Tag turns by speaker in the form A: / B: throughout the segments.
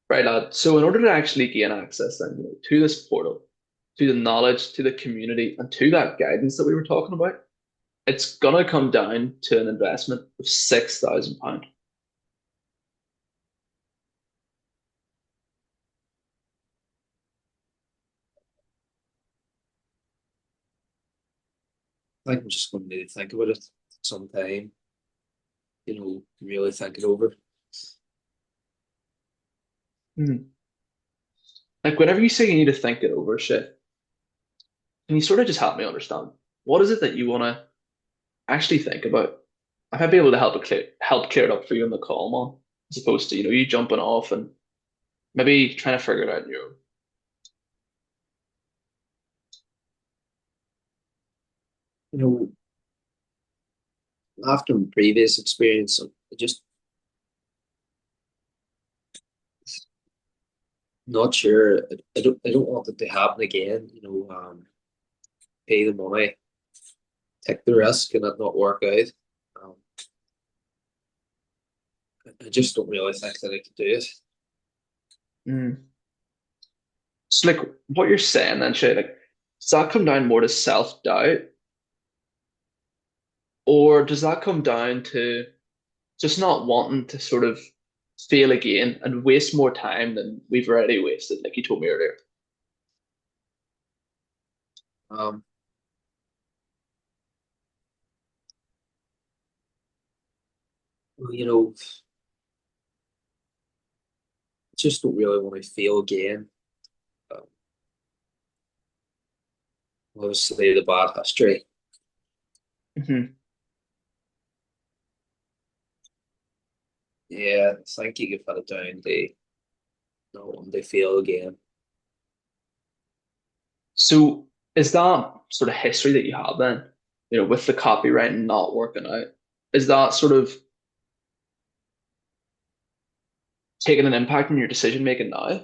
A: Right, lad. So in order to actually gain access then, to this portal, to the knowledge, to the community, and to that guidance that we were talking about, it's gonna come down to an investment of £6,000.
B: I think I'm just going to need to think about it sometime, really think it over.
A: Hmm. Like whenever you say you need to think it over, shit, can you sort of just help me understand what is it that you want to actually think about? I might be able to help clear it up for you in the call, man, as opposed to you jumping off and maybe trying to figure it out on your own.
B: You know, after my previous experience, I just not sure. I don't want it to happen again. Pay the money, take the risk, and it not work out. Um, I just don't really think that I could do it.
A: Mm. So like what you're saying then, Shay, like does that come down more to self-doubt, or does that come down to just not wanting to sort of fail again and waste more time than we've already wasted, like you told me earlier?
B: Um, well, just don't really want to fail again. Um, Obviously, the bad history.
A: Hmm.
B: Yeah, I think you could put it down to not wanting to fail again.
A: So is that sort of history that you have then, with the copywriting not working out, is that sort of taking an impact on your decision making now?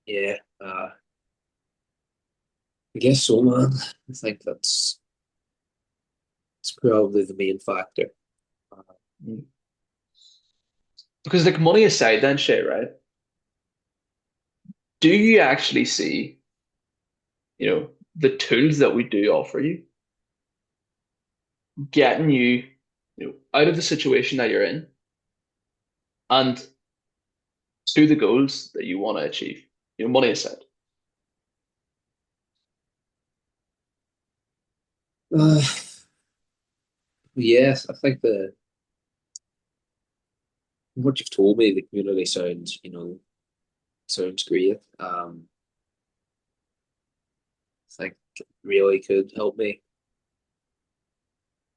B: Yeah, I guess so, man. I think that's probably the main factor. Uh,
A: Mm. Because like money aside then, Shay, right? Do you actually see, the tools that we do offer you getting you, out of the situation that you're in and to the goals that you want to achieve, money aside?
B: uh, yes, I think what you've told me, the community sounds great. I think it really could help me.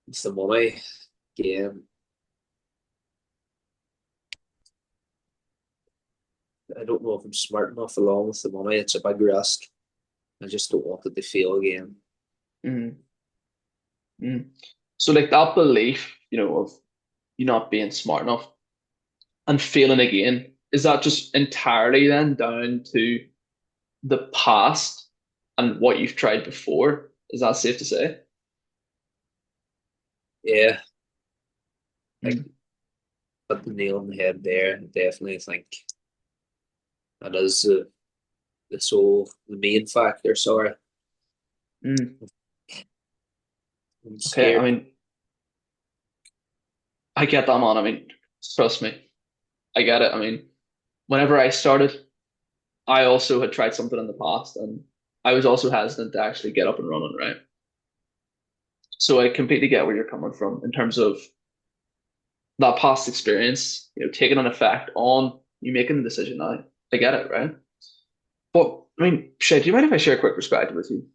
B: It's the money. Again, I don't know if I'm smart enough along with the money. It's a big risk. I just don't want it to fail again.
A: Mm. Mm. So like that belief, of you not being smart enough and failing again, is that just entirely then down to the past and what you've tried before? Is that safe to say?
B: Yeah, like
A: Mm.
B: put the nail on the head there. Definitely think that is the main factor. Sorry,
A: Mm.
B: I'm
A: Okay, I
B: scared.
A: mean, I get that, man. I mean, trust me, I get it. I mean, whenever I started, I also had tried something in the past, and I was also hesitant to actually get up and running, right? So I completely get where you're coming from in terms of that past experience, taking an effect on you making the decision now. I get it, right? But I mean, Shay, do you mind if I share a quick perspective with you?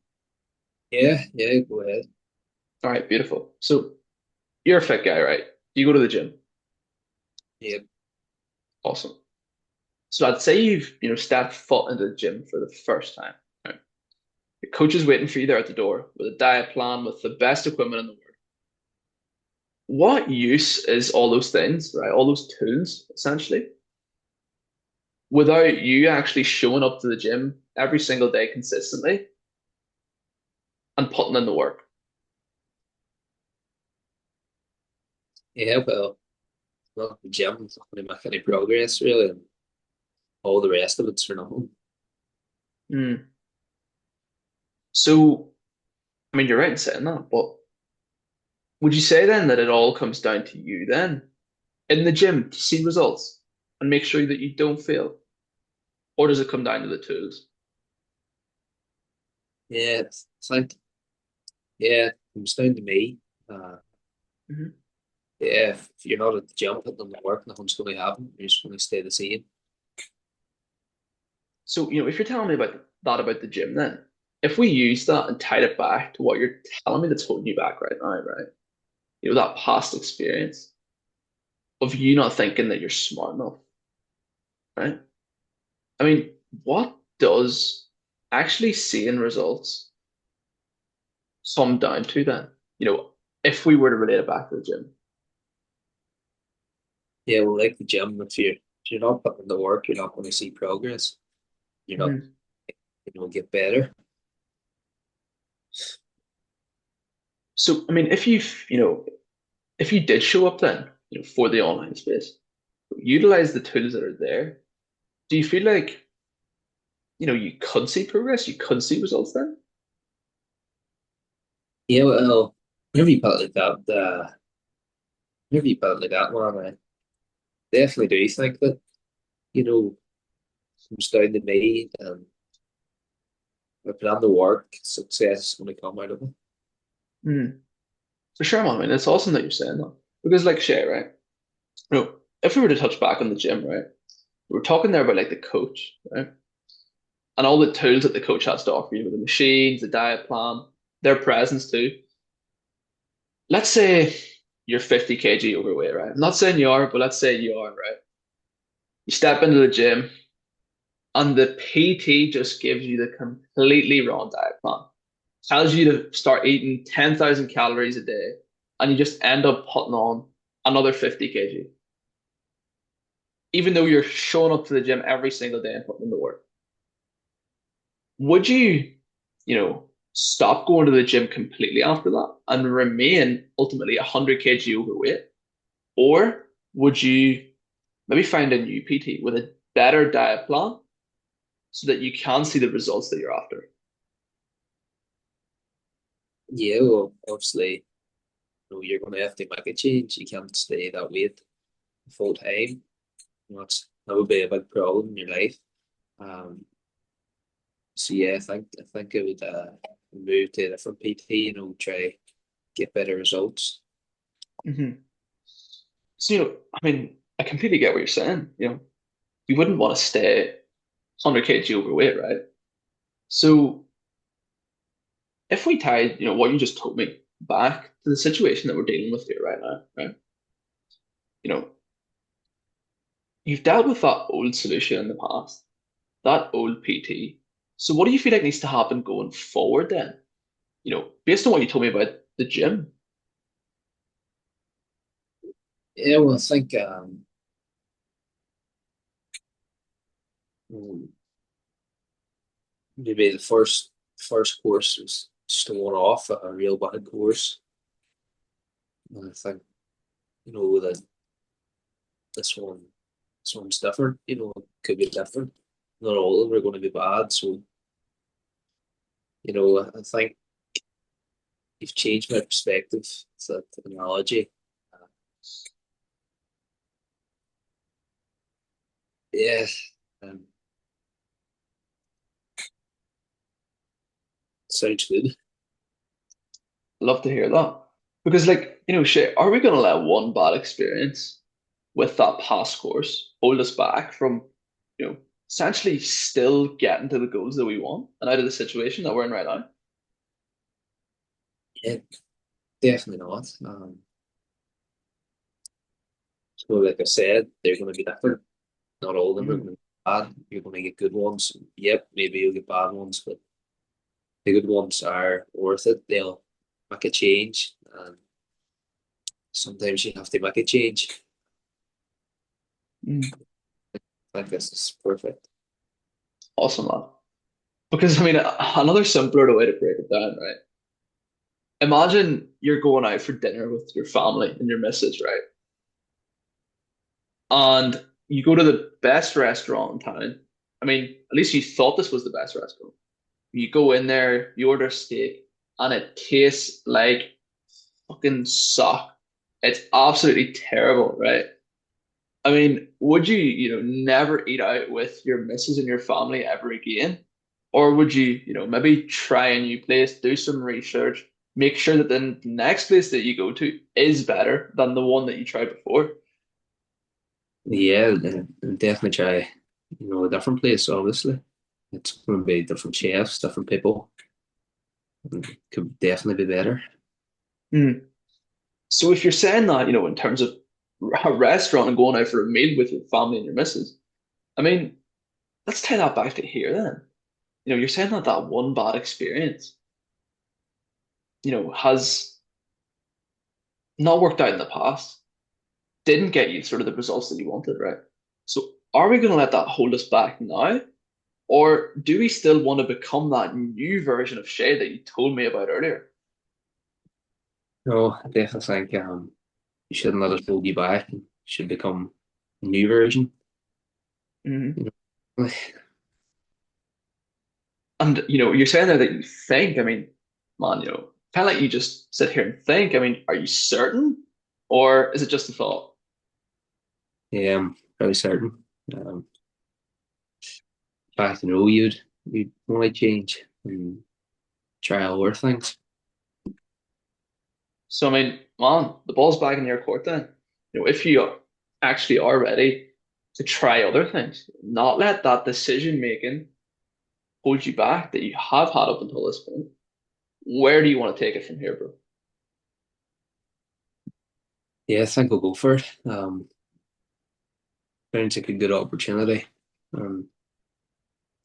B: Yeah, yeah, go ahead.
A: All right, beautiful. So you're a fit guy, right? You go to the gym.
B: Yeah,
A: Awesome. So I'd say you've, stepped foot into the gym for the first time. Right? Your coach is waiting for you there at the door with a diet plan with the best equipment in the world. What use is all those things, right? All those tools, essentially, without you actually showing up to the gym every single day consistently and putting in the work?
B: yeah. Well, not the gym, it's not going to make any progress really, and all the rest of it's for nothing.
A: Mm. So, I mean, you're right in saying that, but would you say then that it all comes down to you then in the gym to see results and make sure that you don't fail? Or does it come down to the tools?
B: Yeah, I think yeah, it comes down to me. Uh,
A: Mhm.
B: yeah, if you're not at the gym putting in the work, nothing's going to happen. You're just going to stay the same.
A: So, if you're telling me about that about the gym, then if we use that and tied it back to what you're telling me that's holding you back right now, right? That past experience of you not thinking that you're smart enough, right? I mean, what does actually seeing results come down to then? If we were to relate it back to the gym.
B: Yeah, well, like the gym, if you're not putting in the work, you're not going to see progress. You're not,
A: Mhm.
B: get better.
A: So, I mean, if you did show up then, for the online space, utilize the tools that are there, do you feel like, you could see progress, you could see results then?
B: Yeah, well, whenever you put it like that, whenever you put it like that, man, I definitely do think that comes down to me and if I put in the work, success is going to come out of it.
A: Mm, for sure, man. I mean, it's awesome that you're saying that. Because like Shay, right? If we were to touch back on the gym, right? We were talking there about like the coach, right? And all the tools that the coach has to offer you, the machines, the diet plan, their presence too. Let's say you're 50 kg overweight, right? I'm not saying you are, but let's say you are, right? You step into the gym and the PT just gives you the completely wrong diet plan. Tells you to start eating 10,000 calories a day, and you just end up putting on another 50 kg, even though you're showing up to the gym every single day and putting in the work. Would you, stop going to the gym completely after that and remain ultimately 100 kg overweight? Or would you maybe find a new PT with a better diet plan so that you can see the results that you're after?
B: Yeah, well, obviously, you're going to have to make a change. You can't stay that weight full time. That would be a big problem in your life. Um, so yeah, I think I would move to a different PT, try get better results.
A: Hmm. So, I mean, I completely get what you're saying. You wouldn't want to stay 100 kg overweight, right? So, if we tied, what you just told me back to the situation that we're dealing with here right now, right? You know, you've dealt with that old solution in the past, that old PT. So, what do you feel like needs to happen going forward then? Based on what you told me about the gym.
B: Yeah, well, I think maybe the first course was just a one off, a real bad course. And I think that this one this one's different. It could be different. Not all of them are going to be bad. So I think you've changed my perspective. It's that analogy. Uh, yeah, um, sounds good.
A: Love to hear that. Because, like, Shay, are we going to let one bad experience with that past course hold us back from, you know, essentially still getting to the goals that we want and out of the situation that we're in right now?
B: Yeah, definitely not. So like I said, they're going to be different. Not all of them are
A: Mm,
B: going to be bad. You're going to get good ones. Yep, maybe you'll get bad ones, but the good ones are worth it. They'll make a change, and sometimes you have to make a change.
A: mm.
B: I think this is perfect.
A: Awesome, man. Because, I mean, another simpler way to break it down, right? Imagine you're going out for dinner with your family and your missus, right? and you go to the best restaurant in town. I mean, at least you thought this was the best restaurant. You go in there, you order a steak, and it tastes like fucking suck. It's absolutely terrible, right? I mean, would you, never eat out with your missus and your family ever again? Or would you, maybe try a new place, do some research, make sure that the next place that you go to is better than the one that you tried before?
B: Yeah, and definitely try, a different place, obviously. It's going to be different chefs, different people. And it could definitely be better.
A: Hmm. So if you're saying that, in terms of a restaurant and going out for a meal with your family and your missus, I mean, let's tie that back to here then. You're saying that that one bad experience, has not worked out in the past, didn't get you sort of the results that you wanted, right? So are we going to let that hold us back now? Or do we still want to become that new version of Shea that you told me about earlier?
B: No, I definitely think you shouldn't let us hold you back. You should become a new version.
A: Mhm.
B: You know,
A: And you're saying there that you think, I mean, man, kind of like you just sit here and think. I mean, are you certain? Or is it just a thought?
B: yeah, I'm very certain. In fact, you'd want to change and try other things.
A: So, I mean, man, the ball's back in your court then. If you actually are ready to try other things, not let that decision making hold you back that you have had up until this point. Where do you want to take it from here, bro?
B: Yeah, I think I'll go for it. Sounds like a good opportunity. I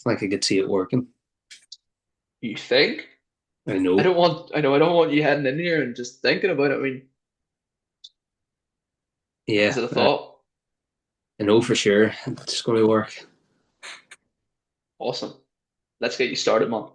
B: think I could see it working.
A: You think?
B: I know.
A: I don't want you heading in here and just thinking about it. I mean, is
B: Yeah,
A: it a thought?
B: I know for sure it's going to work.
A: Awesome. Let's get you started, man.